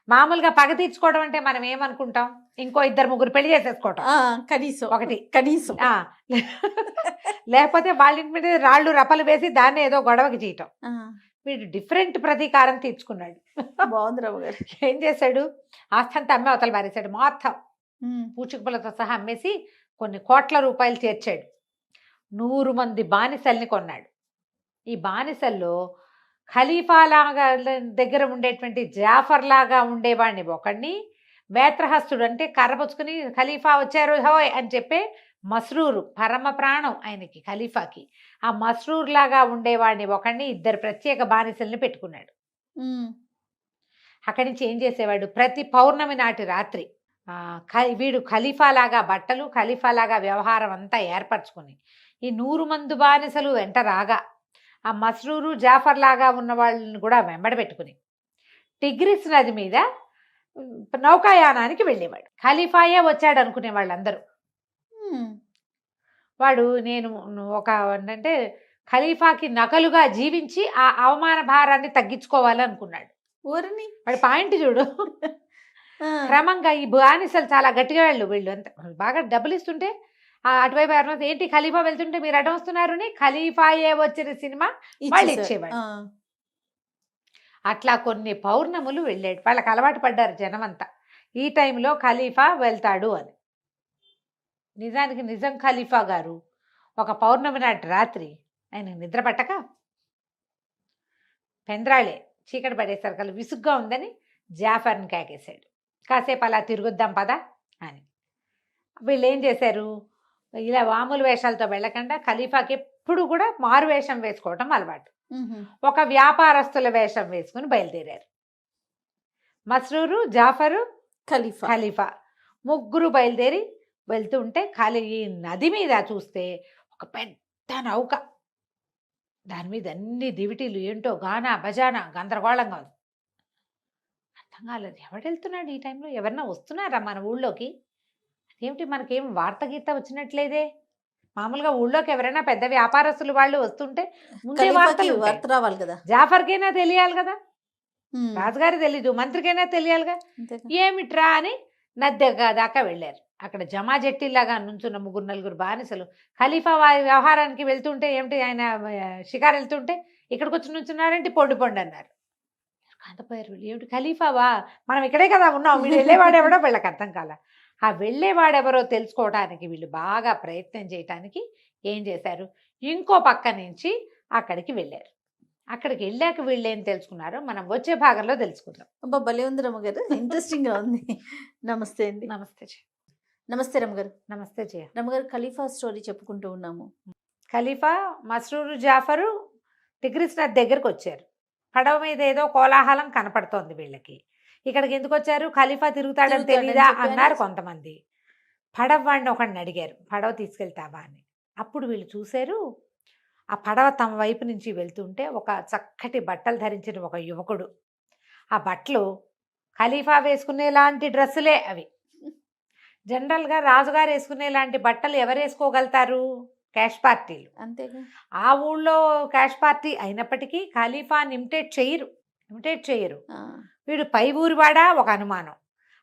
మామూలుగా పగ తీర్చుకోవడం అంటే మనం ఏమనుకుంటాం, ఇంకో 2-3 పెళ్లి చేసేసుకోవటం, కనీసం లేకపోతే వాళ్ళ ఇంటి మీద రాళ్ళు రప్పలు వేసి దాన్ని ఏదో గొడవకి చేయటం. వీడు డిఫరెంట్ ప్రతీకారం తీర్చుకున్నాడు. బాగుంది రమ్మగారు. ఏం చేశాడు, ఆస్తంతా అమ్మే అవతల పారేశాడు. మొత్తం పూచికపులతో సహా అమ్మేసి కొన్ని కోట్ల రూపాయలు చేర్చాడు. 100 మంది బానిసల్ని కొన్నాడు. ఈ బానిసల్లో ఖలీఫా లాగా దగ్గర ఉండేటువంటి జాఫర్ లాగా ఉండేవాడిని ఒకడిని, వేత్రహస్తుడు అంటే కర్రపుచ్చుకుని ఖలీఫా వచ్చారు హోయ్ అని చెప్పే మస్రూరు, పరమ ప్రాణం ఆయనకి ఖలీఫాకి. ఆ మస్రూర్ లాగా ఉండేవాడిని ఒకడిని, 2 ప్రత్యేక బానిసల్ని పెట్టుకున్నాడు. అక్కడి నుంచి ఏం చేసేవాడు, ప్రతి పౌర్ణమి నాటి రాత్రి వీడు ఖలీఫాలాగా బట్టలు, ఖలీఫాలాగా వ్యవహారం అంతా ఏర్పరచుకుని ఈ 100 మంది బానిసలు వెంట రాగా ఆ మస్రూరు జాఫర్ లాగా ఉన్న వాళ్ళని కూడా వెంబడబెట్టుకుని టిగ్రిస్ నది మీద నౌకాయానానికి వెళ్ళేవాడు. ఖలీఫాయే వచ్చాడు అనుకునే వాళ్ళందరూ. వాడు నేను ఒక అంటే ఖలీఫాకి నకలుగా జీవించి ఆ అవమాన భారాన్ని తగ్గించుకోవాలనుకున్నాడు. ఊరిని వాడి పాయింట్ చూడు. క్రమంగా ఈ బానిసలు చాలా గట్టిగా వీళ్ళు అంత బాగా డబ్బులు ఇస్తుంటే అటువైపు ఎవరైనా ఏంటి ఖలీఫా వెళ్తుంటే మీరు అడ్డం వస్తున్నారు అని ఖలీఫాయే వచ్చిన సినిమా వాళ్ళు ఇచ్చేవాడు. అట్లా కొన్ని పౌర్ణములు వెళ్ళాడు. వాళ్ళకి అలవాటు పడ్డారు జనమంతా ఈ టైంలో ఖలీఫా వెళ్తాడు అని. నిజానికి నిజం ఖలీఫా గారు ఒక పౌర్ణమి నాటి రాత్రి ఆయన నిద్ర పట్టక పెంద్రాళే చీకటి పడేసరికి విసుగ్గా ఉందని జాఫర్ని కేకేశాడు. కాసేపు అలా తిరుగుద్దాం పదా అని. వీళ్ళు ఏం చేశారు, ఇలా మామూలు వేషాలతో వెళ్ళకుండా ఖలీఫాకి ఎప్పుడు కూడా మారు వేషం వేసుకోవటం అలవాటు. ఒక వ్యాపారస్తుల వేషం వేసుకుని బయలుదేరారు. మస్రూరు, జాఫరు, ఖలీఫా ముగ్గురు బయలుదేరి వెళ్తుంటే ఈ నది మీద చూస్తే ఒక పెద్ద నౌక, దాని మీద అన్ని దివిటీలు ఏంటో గానా బజానా గందరగోళంగా ఉంది. అర్థం కాలేదు, ఎవడు వెళ్తున్నాడు ఈ టైంలో, ఎవరన్నా వస్తున్నారా మన ఊళ్ళోకి, ఏమిటి మనకేం వార్త గీత వచ్చినట్లేదే. మామూలుగా ఊళ్ళోకి ఎవరైనా పెద్ద వ్యాపారస్తులు వాళ్ళు వస్తుంటే ముందే వార్త రావాలి కదా, జాఫర్కైనా తెలియాలి కదా, రాజుగారి తెలీదు, మంత్రికైనా తెలియాలిగా. ఏమిట్రా అని నది దాకా వెళ్ళారు. అక్కడ జమా జట్టిలాగా నుంచున్న 3-4 బానిసలు ఖలీఫా వ్యవహారానికి వెళ్తుంటే ఏమిటి ఆయన షికారు వెళ్తుంటే ఇక్కడికి వచ్చి నుంచున్నారంటే పొండి అన్నారు. కాంతపోయారు వీళ్ళు, ఏమిటి ఖలీఫావా, మనం ఇక్కడే కదా ఉన్నాం, వీళ్ళు వెళ్ళేవాడెవడో వీళ్ళకి అర్థం కాల. ఆ వెళ్ళేవాడెవరో తెలుసుకోవడానికి వీళ్ళు బాగా ప్రయత్నం చేయటానికి ఏం చేశారు, ఇంకో పక్క నుంచి అక్కడికి వెళ్ళారు. అక్కడికి వెళ్ళాక వీళ్ళు ఏం తెలుసుకున్నారో మనం వచ్చే భాగంలో తెలుసుకుందాం. అబ్బా భలే ఉంది రమ్మగారు, ఇంట్రెస్టింగ్గా ఉంది. నమస్తే అండి. నమస్తే జయ. నమస్తే రమ్మగారు. నమస్తే జయ. రమ్మగారు, ఖలీఫా స్టోరీ చెప్పుకుంటూ ఉన్నాము. ఖలీఫా, మస్రూరు, జాఫరు టిగ్రిస్ నది దగ్గరకు వచ్చారు. పడవ మీద ఏదో కోలాహలం కనపడుతోంది వీళ్ళకి. ఇక్కడికి ఎందుకు వచ్చారు, ఖలీఫా తిరుగుతాడని తెలీదా అన్నారు కొంతమంది. పడవ వాడిని ఒకడిని అడిగారు, పడవ తీసుకెళ్తావా అని. అప్పుడు వీళ్ళు చూశారు, ఆ పడవ తమ వైపు నుంచి వెళ్తుంటే ఒక చక్కటి బట్టలు ధరించిన ఒక యువకుడు. ఆ బట్టలు ఖలీఫా వేసుకునేలాంటి డ్రెస్సులే అవి. జనరల్గా రాజుగారు వేసుకునేలాంటి బట్టలు ఎవరు వేసుకోగలుగుతారు, క్యాష్ పార్టీలు. అంతేగా, ఆ ఊళ్ళో క్యాష్ పార్టీ అయినప్పటికీ ఖలీఫాని ఇమిటేట్ చేయరు. వీడు పై ఊరివాడా ఒక అనుమానం.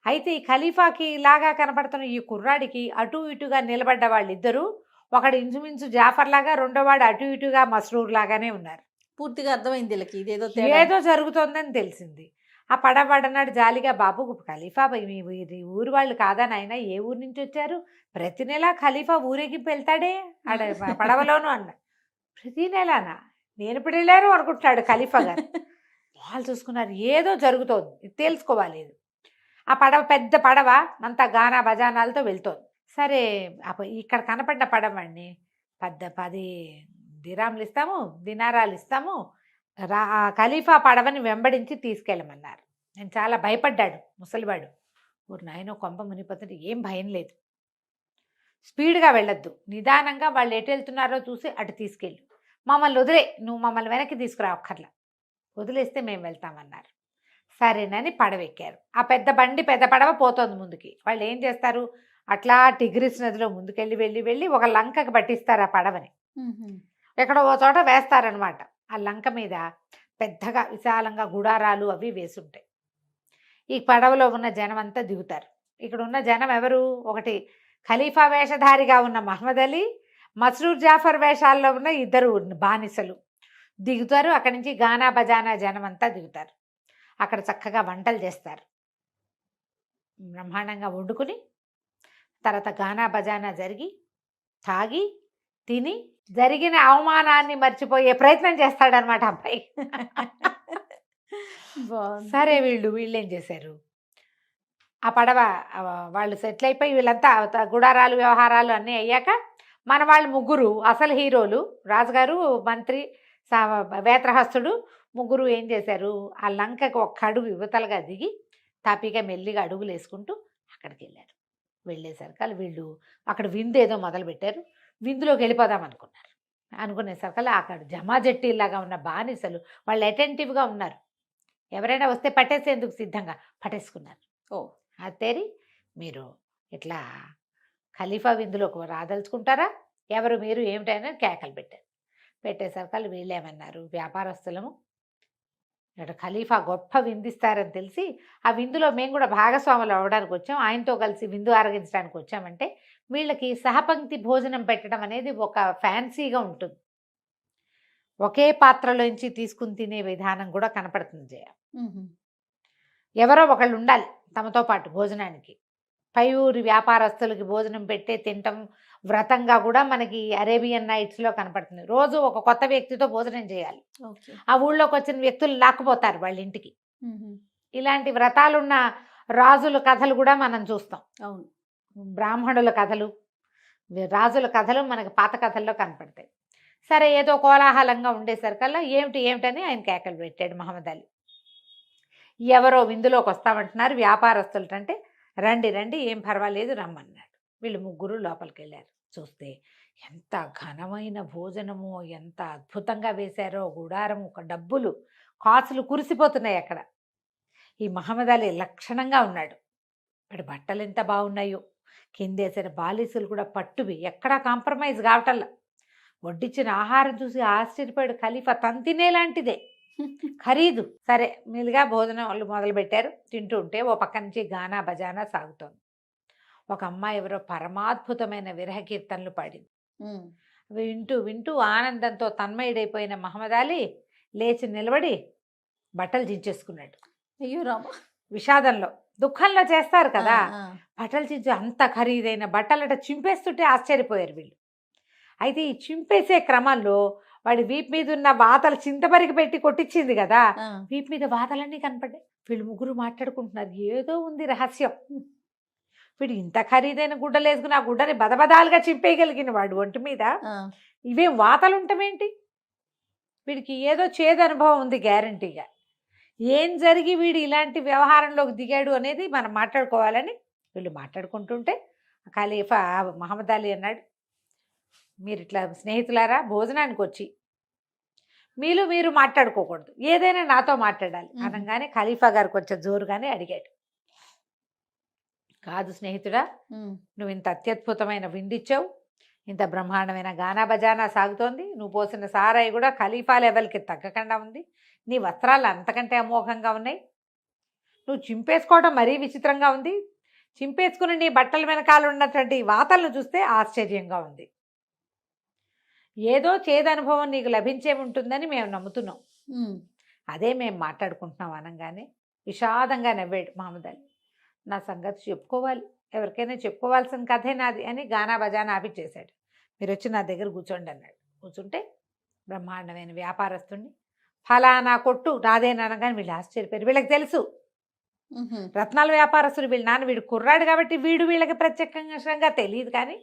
అయితే ఈ ఖలీఫాకి లాగా కనపడుతున్న ఈ కుర్రాడికి అటు ఇటుగా నిలబడ్డ వాళ్ళిద్దరూ, ఒకడు ఇంచుమించు జాఫర్ లాగా, రెండోవాడు అటు ఇటుగా మస్రూర్ లాగానే ఉన్నారు. పూర్తిగా అర్థమైంది వీళ్ళకి ఏదో జరుగుతోందని తెలిసింది. ఆ పడవాడన్నాడు జాలిగా, బాబు ఖలీఫా మీ ఊరు వాళ్ళు కాదా నాయన, ఏ ఊరు నుంచి వచ్చారు, ప్రతి నెల ఖలీఫా ఊరేగింపు వెళ్తాడే ఆడ పడవలోను అన్న. ప్రతి నెలనా, నేను ఇప్పుడు వెళ్ళారు అనుకుంటున్నాడు ఖలీఫా గారు. వాళ్ళు చూసుకున్నారు, ఏదో జరుగుతోంది, తెలుసుకోవాలి. ఆ పడవ పెద్ద పడవ అంతా గానా బజానాలతో వెళ్తోంది. సరే ఇక్కడ కనపడ్డ పడవండి 10 దినారాలు ఇస్తాము, ఖలీఫా పడవని వెంబడించి తీసుకెళ్ళమన్నారు. నేను చాలా భయపడ్డాడు ముసలివాడు. ఊరు నాయనో కొంప మునిపోతుంటే ఏం భయం లేదు, స్పీడ్గా వెళ్ళొద్దు, నిదానంగా వాళ్ళు ఎటు వెళ్తున్నారో చూసి అటు తీసుకెళ్ళు, మమ్మల్ని వదిలే, నువ్వు మమ్మల్ని వెనక్కి తీసుకురా ఒక్కర్లా, వదిలేస్తే మేము వెళ్తామన్నారు. సరేనని పడవ ఎక్కారు. ఆ పెద్ద పడవ పోతోంది ముందుకి. వాళ్ళు ఏం చేస్తారు, అట్లా టిగ్రిస్ నదిలో ముందుకెళ్ళి వెళ్ళి ఒక లంకకి పట్టిస్తారు ఆ పడవని. ఎక్కడో ఓ చోట వేస్తారనమాట. ఆ లంక మీద పెద్దగా విశాలంగా గుడారాలు అవి వేసుంటాయి. ఈ పడవలో ఉన్న జనం అంతా దిగుతారు. ఇక్కడ ఉన్న జనం ఎవరు, ఒకటి ఖలీఫా వేషధారిగా ఉన్న మహమ్మద్ అలీ, మస్రూర్ జాఫర్ వేషాల్లో ఉన్న 2 బానిసలు, దిగుతారు. అక్కడి నుంచి గానా బజానా జనం అంతా దిగుతారు. అక్కడ చక్కగా వంటలు చేస్తారు. బ్రహ్మాండంగా వండుకుని తర్వాత గానా బజానా జరిగి తాగి తిని జరిగిన అవమానాన్ని మర్చిపోయే ప్రయత్నం చేస్తాడనమాట అబ్బాయి. బాగుంది. సరే వీళ్ళేం చేశారు, ఆ పడవ వాళ్ళు సెటిల్ అయిపోయి వీళ్ళంతా గుడారాలు వ్యవహారాలు అన్నీ అయ్యాక మన వాళ్ళు ముగ్గురు అసలు హీరోలు రాజుగారు, మంత్రి, వేత్రహస్తుడు ముగ్గురు ఏం చేశారు, ఆ లంకకు ఒక్క అడుగు యువతలుగా దిగి తాపీగా మెల్లిగా అడుగులు వేసుకుంటూ అక్కడికి వెళ్ళారు. వెళ్ళేసరికి వీళ్ళు అక్కడ విందు ఏదో మొదలుపెట్టారు. విందులోకి వెళ్ళిపోదాం అనుకునేసరికి అక్కడ జమాజట్టీలాగా ఉన్న బానిసలు వాళ్ళు అటెంటివ్గా ఉన్నారు. ఎవరైనా వస్తే పట్టేసేందుకు సిద్ధంగా పట్టేసుకున్నారు. ఓ అత్తేరి మీరు ఇట్లా ఖలీఫా విందులోకి రాదలుచుకుంటారా, ఎవరు మీరు ఏమిటైనా కేకలు పెట్టేసరికి వీళ్ళేమన్నారు, వ్యాపారస్తులము ఇక్కడ ఖలీఫా గొప్ప విందిస్తారని తెలిసి ఆ విందులో మేము కూడా భాగస్వాములు అవ్వడానికి వచ్చాం, ఆయనతో కలిసి విందు ఆరగించడానికి వచ్చామంటే వీళ్ళకి సహపంక్తి భోజనం పెట్టడం అనేది ఒక ఫ్యాన్సీగా ఉంటుంది. ఒకే పాత్రలోంచి తీసుకుని తినే విధానం కూడా కనపడుతుంది జయ. ఎవరో ఒకళ్ళు ఉండాలి తమతో పాటు భోజనానికి. పై ఊరి వ్యాపారస్తులకి భోజనం పెట్టే తినటం వ్రతంగా కూడా మనకి అరేబియన్ నైట్స్లో కనపడుతుంది. రోజు ఒక కొత్త వ్యక్తితో భోజనం చేయాలి. ఆ ఊళ్ళోకి వచ్చిన వ్యక్తులు లాక్కుపోతారు వాళ్ళ ఇంటికి. ఇలాంటి వ్రతాలున్న రాజుల కథలు కూడా మనం చూస్తాం. అవును, బ్రాహ్మణుల కథలు, రాజుల కథలు మనకి పాత కథల్లో కనపడతాయి. సరే ఏదో కోలాహలంగా ఉండేసరికల్లా ఏమిటని ఆయన కేకలు పెట్టాడు మహమ్మద్ అలీ. ఎవరో విందులోకి వస్తామంటున్నారు వ్యాపారస్తులంటే, రండి రండి ఏం పర్వాలేదు రమ్మన్నాడు. వీళ్ళు ముగ్గురు లోపలికి వెళ్ళారు. చూస్తే ఎంత ఘనమైన భోజనమో, ఎంత అద్భుతంగా వేశారో, గుడారము, డబ్బులు కాసులు కురిసిపోతున్నాయి అక్కడ. ఈ మహమ్మద్ అలీ లక్షణంగా ఉన్నాడు. వాడి బట్టలు ఎంత బాగున్నాయో, కిందేసిన బాలీసులు కూడా పట్టువి, ఎక్కడా కాంప్రమైజ్ కావటల్లా. వడ్డించిన ఆహారం చూసి ఆశ్చర్యపోయాడు ఖలీఫా. తంతినేలాంటిదే ఖరీదు. సరే మెల్లిగా భోజనం వాళ్ళు మొదలుపెట్టారు. తింటూ ఉంటే ఓ పక్క నుంచి గానా బజానా సాగుతోంది. ఒక అమ్మాయి ఎవరో పరమాద్భుతమైన విరహ కీర్తనలు పాడింది. వింటూ వింటూ ఆనందంతో తన్మయుడైపోయిన మహమ్మద్ అలీ లేచి నిలబడి బట్టలు చించేసుకున్నాడు. అయ్యో రామ, విషాదంలో దుఃఖంలో చేస్తారు కదా, బట్టలు చించు. అంత ఖరీదైన బట్టలట చింపేస్తుంటే ఆశ్చర్యపోయారు వీళ్ళు. అయితే ఈ చింపేసే క్రమంలో వాడి వీపు మీద ఉన్న వాతలు చింతపరికి పెట్టి కొట్టించింది కదా, వీపు మీద వాతలన్నీ కనపడ్డాయి. వీళ్ళు ముగ్గురు మాట్లాడుకుంటున్నారు, ఏదో ఉంది రహస్యం. వీడు ఇంత ఖరీదైన గుడ్డలు వేసుకుని ఆ గుడ్డని బదబదాలుగా చింపేయగలిగిన వాడు ఒంటి మీద, ఇవేం వాతలు ఉంటామేంటి? వీడికి ఏదో చేదు అనుభవం ఉంది గ్యారంటీగా. ఏం జరిగి వీడు ఇలాంటి వ్యవహారంలోకి దిగాడు అనేది మనం మాట్లాడుకోవాలని వీళ్ళు మాట్లాడుకుంటుంటే ఖలీఫా మహమ్మద్ అలీ అన్నాడు, మీరు ఇట్లా స్నేహితులారా భోజనానికి వచ్చి మీరు మాట్లాడుకోకూడదు, ఏదైనా నాతో మాట్లాడాలి అనగానే ఖలీఫా గారు కొంచెం జోరుగానే అడిగాడు, కాదు స్నేహితుడా, నువ్వు ఇంత అత్యద్భుతమైన విండిచ్చావు, ఇంత బ్రహ్మాండమైన గానా బజానా సాగుతోంది, నువ్వు పోసిన సారాయి కూడా ఖలీఫా లెవెల్కి తగ్గకుండా ఉంది, నీ వస్త్రాలు అంతకంటే అమోఘంగా ఉన్నాయి, నువ్వు చింపేసుకోవడం మరీ విచిత్రంగా ఉంది, చింపేసుకుని నీ బట్టల వెనకాల ఉన్నటువంటి వాతలను చూస్తే ఆశ్చర్యంగా ఉంది, ఏదో చేదనుభవం నీకు లభించే ఉంటుందని మేము నమ్ముతున్నాం, అదే మేము మాట్లాడుకుంటున్నాం అనగానే విషాదంగా నవ్వాడు మహమ్మద్ అలీ. నా సంగతి చెప్పుకోవాలి, ఎవరికైనా చెప్పుకోవాల్సిన కథే నాది అని గానా బజానా ఆపిచ్చేశాడు. మీరు వచ్చి నా దగ్గర కూర్చోండి అన్నాడు. కూర్చుంటే బ్రహ్మాండమైన వ్యాపారస్తుడిని, ఫలానా కొట్టు నాదేనగానే వీళ్ళు ఆశ్చర్యపోయారు. వీళ్ళకి తెలుసు రత్నాల వ్యాపారస్తుడు వీళ్ళ నాన్న, వీడు కుర్రాడు కాబట్టి వీళ్ళకి ప్రత్యేకంగా తెలియదు, కానీ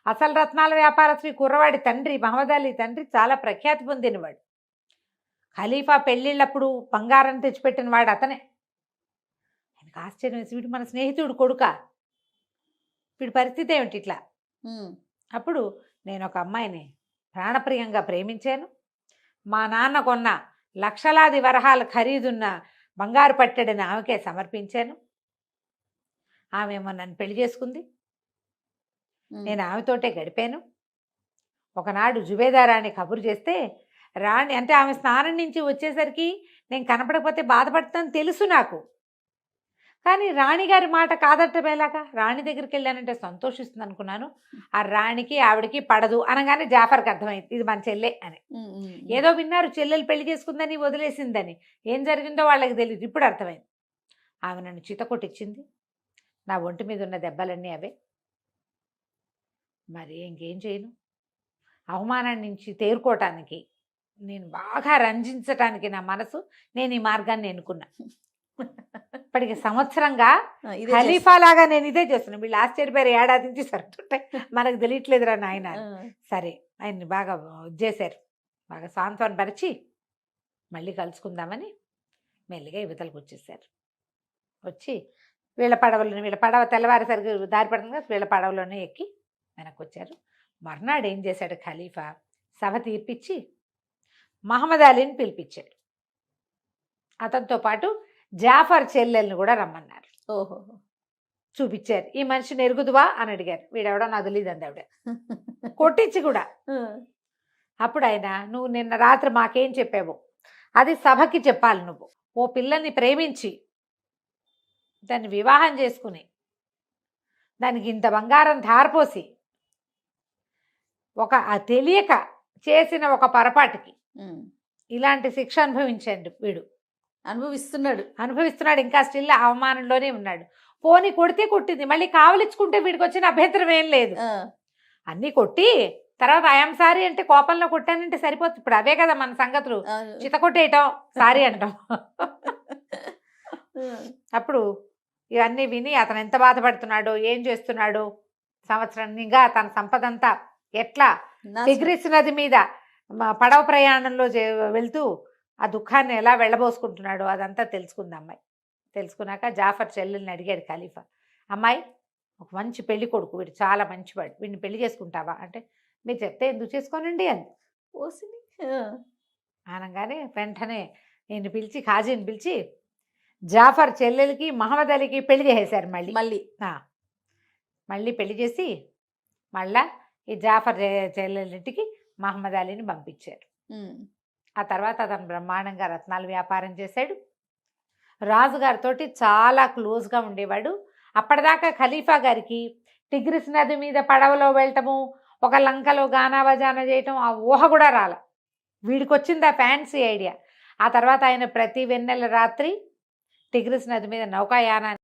అసలు రత్నాల వ్యాపారస్తుడి కుర్రవాడి తండ్రి మహమ్మద్ అలీ తండ్రి చాలా ప్రఖ్యాతి పొందినవాడు. ఖలీఫా పెళ్ళిళ్ళప్పుడు బంగారం తెచ్చిపెట్టిన వాడు అతనే. ఆయనకు ఆశ్చర్యం వేసి, వీడు మన స్నేహితుడు కొడుక, వీడి పరిస్థితి ఏమిటి ఇట్లా? అప్పుడు నేను ఒక అమ్మాయిని ప్రాణప్రియంగా ప్రేమించాను, మా నాన్న కొన్న లక్షలాది వరహాల ఖరీదున్న బంగారు పట్టెడని ఆమెకే సమర్పించాను, ఆమెమో నన్ను పెళ్లి చేసుకుంది, నేను ఆమెతోటే గడిపాను. ఒకనాడు జుబేదారాణి కబురు చేస్తే రాణి అంటే ఆమె స్నానం నుంచి వచ్చేసరికి నేను కనపడకపోతే బాధపడతాను తెలుసు నాకు, కానీ రాణిగారి మాట కాదట్టం ఎలాగా? రాణి దగ్గరికి వెళ్ళానంటే సంతోషిస్తుంది అనుకున్నాను. ఆ రాణికి ఆవిడకి పడదు అనగానే జాఫర్కి అర్థమైంది ఇది మన చెల్లె అని. ఏదో విన్నారు చెల్లెలు పెళ్లి చేసుకుందని వదిలేసిందని, ఏం జరిగిందో వాళ్ళకి తెలియదు. ఇప్పుడు అర్థమైంది. ఆమె నన్ను చితకొట్టించింది, నా ఒంటి మీద ఉన్న దెబ్బలన్నీ అవే. మరి ఇంకేం చేయను, అవమానం నుంచి తేరుకోవటానికి, నేను బాగా రంజించటానికి నా మనసు, నేను ఈ మార్గాన్ని ఎన్నుకున్నా. ఇప్పటికి సంవత్సరంగా ఖలీఫా లాగా నేను ఇదే చేస్తున్నాను. వీళ్ళు ఆశ్చర్యపోయారు, ఏడాది నుంచి సరుతుంటాయి మనకు తెలియట్లేదురా నాయన. సరే ఆయన్ని బాగా చేశారు, బాగా సాంత్వన పరిచి మళ్ళీ కలుసుకుందామని మెల్లిగా యువతలకు వచ్చేసారు. వచ్చి వీళ్ళ పడవ తెల్లవారేసరికి దారి పడుతుంది కదా, వీళ్ళ పడవలోనే ఎక్కి వెనక్కి వచ్చారు. మర్నాడు ఏం చేశాడు ఖలీఫా, సభ తీర్పిచ్చి మహమ్మద్ అలీని పిలిపించాడు. అతనితో పాటు జాఫర్ చెల్లెల్ని కూడా రమ్మన్నారు. ఓహో, చూపించారు. ఈ మనిషిని ఎరుగుదువా అని అడిగారు. వీడెవడో నాకు తెలియదు ఆవిడ కొట్టించి కూడా. అప్పుడు ఆయన, నువ్వు నిన్న రాత్రి మాకేం చెప్పావు అది సభకి చెప్పాలి. నువ్వు ఓ పిల్లల్ని ప్రేమించి దాన్ని వివాహం చేసుకుని దానికి ఇంత బంగారం ధారపోసి తెలియక చేసిన ఒక పొరపాటుకి ఇలాంటి శిక్ష అనుభవించండి. వీడు అనుభవిస్తున్నాడు, ఇంకా స్టిల్ అవమానంలోనే ఉన్నాడు. పోనీ కొడితే కొట్టింది, మళ్ళీ కావలించుకుంటే వీడికి వచ్చిన అభ్యంతరం ఏం లేదు. అన్నీ కొట్టి తర్వాత ఐఎమ్ సారీ అంటే కోపంలో కొట్టానంటే సరిపోతుంది. ఇప్పుడు అవే కదా మన సంగతులు, చితకొట్టేయటం, సారీ అంటాం. అప్పుడు ఇవన్నీ విని అతను ఎంత బాధపడుతున్నాడో, ఏం చేస్తున్నాడో, సంవత్సరంగా తన సంపదంతా ఎట్లా టిగ్రిస్ నది మీద పడవ ప్రయాణంలో వెళ్తూ ఆ దుఃఖాన్ని ఎలా వెళ్ళబోసుకుంటున్నాడో అదంతా తెలుసుకుంది అమ్మాయి. తెలుసుకున్నాక జాఫర్ చెల్లెల్ని అడిగాడు ఖలీఫా, అమ్మాయి ఒక మంచి పెళ్లి కొడుకు, వీడు చాలా మంచివాడు, వీడిని పెళ్లి చేసుకుంటావా అంటే, మీరు చెప్తే ఎందుకు చేసుకోనండి అంది. అనగానే వెంటనే నేను పిలిచి, ఖాజీని పిలిచి జాఫర్ చెల్లెలకి మహమ్మద్ అలీకి పెళ్లి చేసేశారు. మళ్ళీ పెళ్లి చేసి మళ్ళా ఈ జాఫర్ చెల్లెలింటికి మహమ్మద్ అలీని పంపించారు. ఆ తర్వాత అతను బ్రహ్మాండంగా రత్నాల వ్యాపారం చేశాడు. రాజుగారితో చాలా క్లోజ్గా ఉండేవాడు. అప్పటిదాకా ఖలీఫా గారికి టిగ్రిస్ నది మీద పడవలో వెళ్ళటము, ఒక లంకలో గానా బజానా చేయటం ఆ ఊహ కూడా రాల. వీడికి వచ్చింది ఆ ఫ్యాన్సీ ఐడియా. ఆ తర్వాత ఆయన ప్రతి వెన్నెల రాత్రి టిగ్రిస్ నది మీద నౌకాయానాన్ని